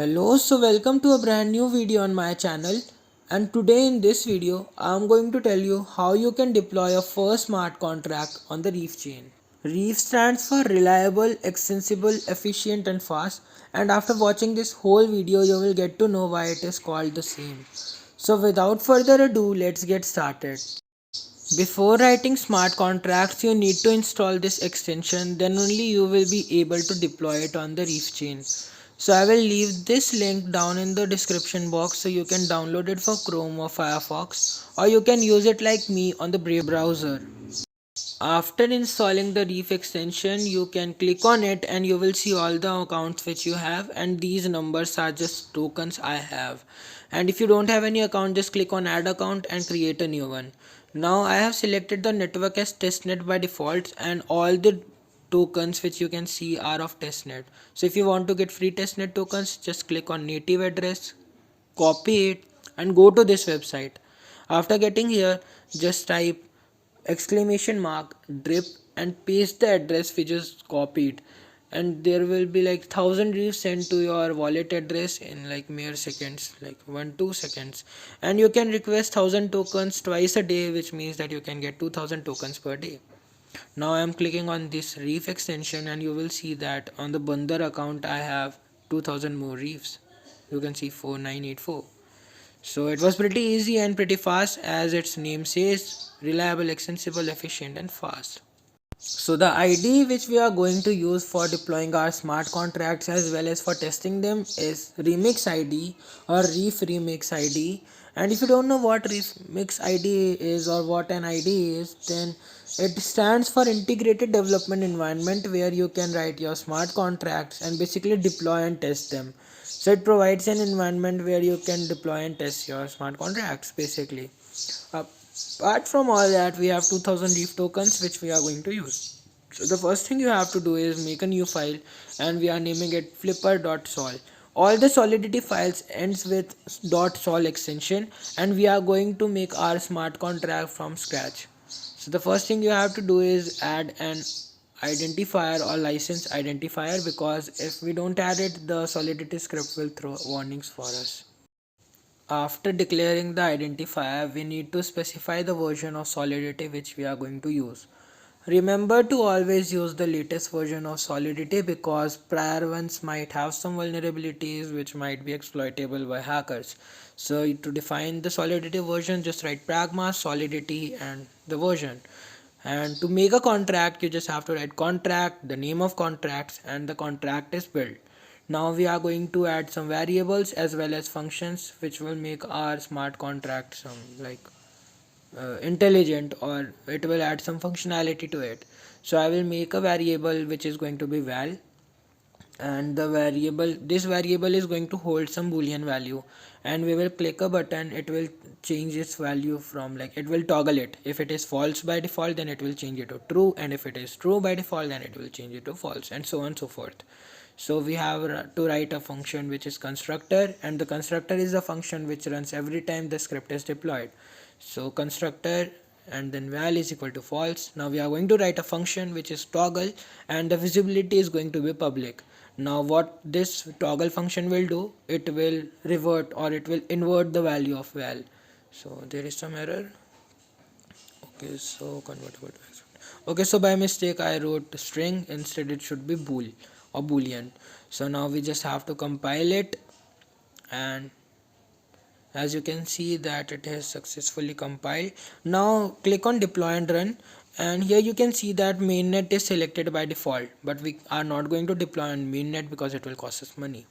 Hello, so welcome to a brand new video on my channel, and today in this video I am going to tell you how you can deploy a first smart contract on the Reef chain. Reef stands for reliable, extensible, efficient and fast, and after watching this whole video you will get to know why it is called the same. So without further ado, let's get started. Before writing smart contracts, you need to install this extension, then only you will be able to deploy it on the Reef chain. So I will leave this link down in the description box so you can download it for Chrome or Firefox, or you can use it like me on the Brave browser. After installing the Reef extension, you can click on it and you will see all the accounts which you have, and these numbers are just tokens I have. And if you don't have any account, just click on add account and create a new one. Now I have selected the network as testnet by default, and all the tokens which you can see are of testnet. So if you want to get free testnet tokens, just click on native address, copy it and go to this website. After getting here, just type exclamation mark drip and paste the address we just copied, and there will be like 1000 reefs sent to your wallet address in like mere seconds, like 1-2 seconds, and you can request 1000 tokens twice a day, which means that you can get 2000 tokens per day. Now I am clicking on this reef extension and you will see that on the Bandar account I have 2000 more reefs. You can see 4984. So it was pretty easy and pretty fast, as its name says, reliable, extensible, efficient and fast. So the ID which we are going to use for deploying our smart contracts as well as for testing them is Remix ID or Reef Remix ID. And if you don't know what Remix ID is or what an ID is, then it stands for Integrated Development Environment, where you can write your smart contracts and basically deploy and test them. So it provides an environment where you can deploy and test your smart contracts basically. Apart from all that, we have 2000 Reef tokens which we are going to use. So the first thing you have to do is make a new file, and we are naming it flipper.sol. All the solidity files ends with .sol extension, and we are going to make our smart contract from scratch. So the first thing you have to do is add an identifier or license identifier, because if we don't add it, the solidity script will throw warnings for us. After declaring the identifier, we need to specify the version of Solidity which we are going to use. Remember to always use the latest version of Solidity, because prior ones might have some vulnerabilities which might be exploitable by hackers. So to define the Solidity version, just write pragma solidity and the version. And to make a contract, you just have to write contract, the name of contracts, and the contract is built. Now we are going to add some variables as well as functions which will make our smart contract some intelligent, or it will add some functionality to it. So I will make a variable which is going to be val, and this variable is going to hold some boolean value, and we will click a button, it will change its value from, like, it will toggle it. If it is false by default, then it will change it to true, and if it is true by default, then it will change it to false, and so on and so forth. So we have to write a function which is constructor, and the constructor is a function which runs every time the script is deployed. So constructor and then val is equal to false. Now we are going to write a function which is toggle, and the visibility is going to be public. Now what this toggle function will do, it will revert, or it will invert the value of val. So there is some error. Okay, so convertible to accept. Okay, so by mistake I wrote string, instead it should be bool or boolean. So now we just have to compile it, and as you can see that it has successfully compiled. Now click on deploy and run, and here you can see that mainnet is selected by default, but we are not going to deploy on mainnet because it will cost us money.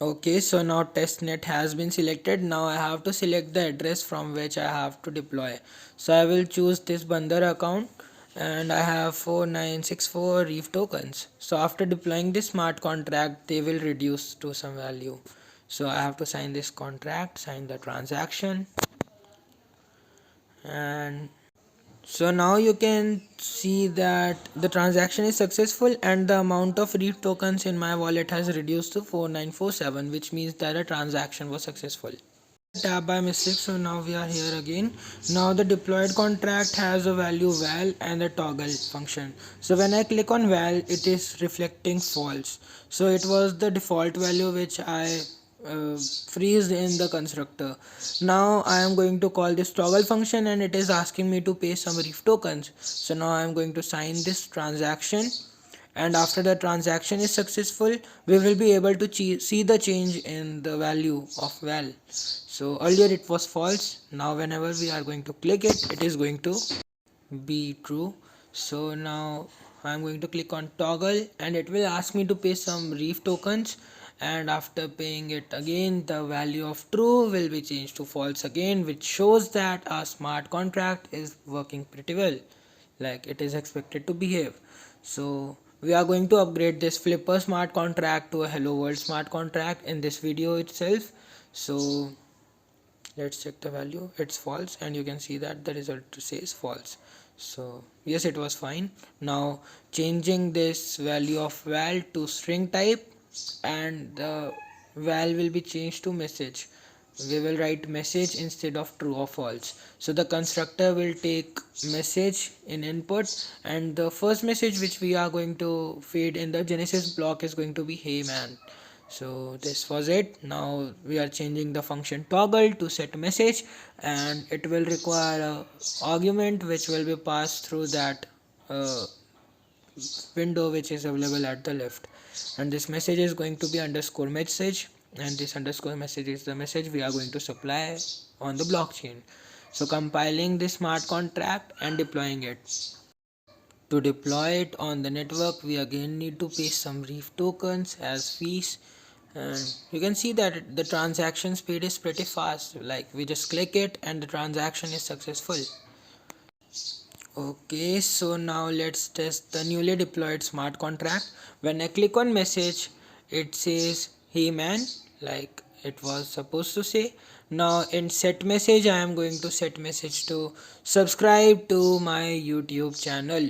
Okay, so now testnet has been selected. Now I have to select the address from which I have to deploy. So I will choose this Bandar account, and I have 4964 Reef tokens. So after deploying this smart contract, they will reduce to some value. So I have to sign this contract, sign the transaction, and so now you can see that the transaction is successful, and the amount of Reef tokens in my wallet has reduced to 4947, which means that a transaction was successful. tab by mistake, so now we are here again. Now the deployed contract has a value val and a toggle function. So when I click on val, it is reflecting false. So it was the default value which I freeze in the constructor. Now I am going to call this toggle function and it is asking me to pay some reef tokens. So now I am going to sign this transaction, and after the transaction is successful, we will be able to see the change in the value of val. So earlier it was false, now whenever we are going to click it, it is going to be true. So now I'm going to click on toggle and it will ask me to pay some reef tokens, and after paying it again, the value of true will be changed to false again, which shows that our smart contract is working pretty well, like it is expected to behave. So we are going to upgrade this flipper smart contract to a hello world smart contract in this video itself. So let's check the value, it's false, and you can see that the result says false. So yes, it was fine. Now changing this value of val to string type, and the val will be changed to message. We will write message instead of true or false. So the constructor will take message in input, and the first message which we are going to feed in the genesis block is going to be hey man. So this was it. Now we are changing the function toggle to set message, and it will require a argument which will be passed through that window which is available at the left, and this message is going to be underscore message, and this underscore message is the message we are going to supply on the blockchain. So compiling this smart contract and deploying it. To deploy it on the network, we again need to pay some reef tokens as fees, and you can see that the transaction speed is pretty fast, like we just click it and the transaction is successful. Okay, so now let's test the newly deployed smart contract. When I click on message, it says hey man, like it was supposed to say. Now in set message, I am going to set message to subscribe to my YouTube channel,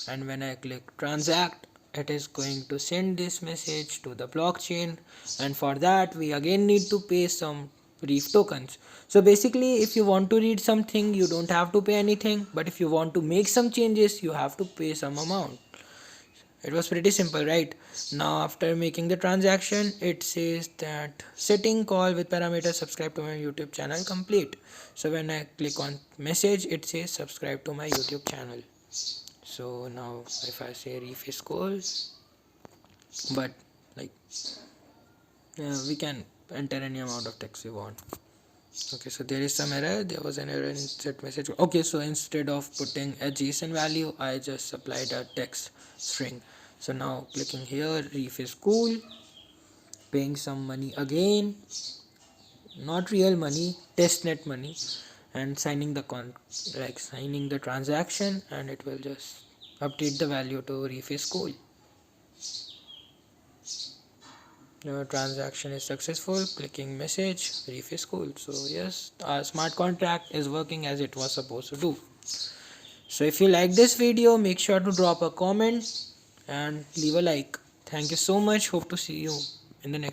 and when I click transact, it is going to send this message to the blockchain, and for that we again need to pay some reef tokens. So basically, if you want to read something, you don't have to pay anything, but if you want to make some changes, you have to pay some amount. It was pretty simple, right? Now after making the transaction, it says that setting call with parameter subscribe to my YouTube channel complete. So when I click on message, it says subscribe to my YouTube channel. So now if I say reef is cool, but like we can enter any amount of text we want. Okay, so there is some error, there was an error in set message. Okay, so instead of putting a JSON value, I just supplied a text string. So now clicking here, reef is cool, paying some money again, not real money, testnet money, and signing the signing the transaction, and it will just update the value to reef is cool. Your transaction is successful, clicking message, reef is cool. So yes, our smart contract is working as it was supposed to do. So if you like this video, make sure to drop a comment and leave a like. Thank you so much. Hope to see you in the next